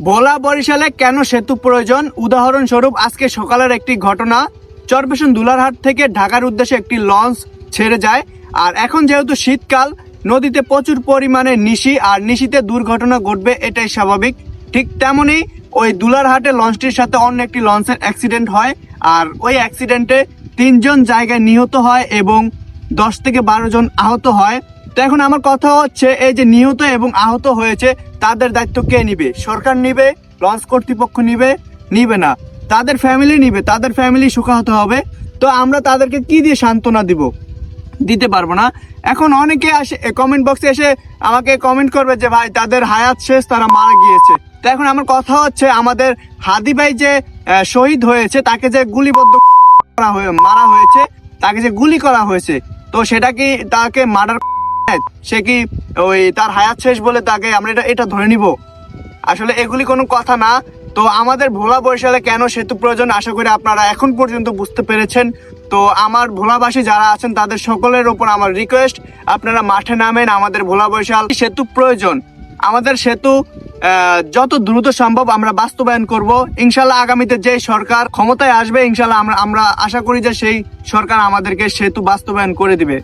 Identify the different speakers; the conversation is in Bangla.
Speaker 1: ভোলা বরিশালে কেন সেতু প্রয়োজন? উদাহরণস্বরূপ আজকে সকালের একটি ঘটনা। চরপেশন দুলারহাট থেকে ঢাকার উদ্দেশ্যে একটি লঞ্চ ছেড়ে যায়। আর এখন যেহেতু শীতকাল, নদীতে প্রচুর পরিমাণে নিশি, আর নিশিতে দুর্ঘটনা ঘটবে, এটাই স্বাভাবিক। ঠিক তেমনি ওই দুলারহাটে লঞ্চটির সাথে অন্য একটি লঞ্চের অ্যাক্সিডেন্ট হয়। আর ওই অ্যাক্সিডেন্টে 3 জন জায়গায় নিহত হয় এবং 10 থেকে 12 জন আহত হয়। তো এখন আমার কথা হচ্ছে, এই যে নিহত এবং আহত হয়েছে, তাদের দায়িত্ব কে নিবে? সরকার নিবে? লঞ্চ কর্তৃপক্ষ নিবে না, তাদের ফ্যামিলি নিবে, তাদের ফ্যামিলি শোকাহত হবে। তো আমরা তাদেরকে কি দিয়ে সান্ত্বনা দিব? দিতে পারবো না। এখন অনেকে আসে কমেন্ট বক্সে এসে আমাকে কমেন্ট করবে যে ভাই তাদের হায়াত শেষ, তারা মারা গিয়েছে। তো এখন আমার কথা হচ্ছে, আমাদের হাদি ভাই যে শহীদ হয়েছে, তাকে যে গুলিবদ্ধ মারা হয়েছে, তাকে যে গুলি করা হয়েছে, তো সেটা কি তাকে মার্ডার? সে কি ওই তার হায়াত শেষ বলে তাকে আমরা এটা ধরে নিব? আসলে এগুলি কোনো কথা না। তো আমাদের ভোলা বরিশালে কেন সেতু প্রয়োজন, আশা করি আপনারা এখন পর্যন্ত বুঝতে পেরেছেন। তো আমার ভোলাবাসী যারা আছেন, তাদের সকলের উপর আমার রিকোয়েস্ট, আপনারা মাঠে নামেন। আমাদের ভোলা বরিশাল সেতু প্রয়োজন। আমাদের সেতু যত দ্রুত সম্ভব আমরা বাস্তবায়ন করব ইনশাল্লাহ। আগামীতে যে সরকার ক্ষমতায় আসবে, ইনশাল্লাহ আমরা আশা করি যে সেই সরকার আমাদেরকে সেতু বাস্তবায়ন করে দিবে।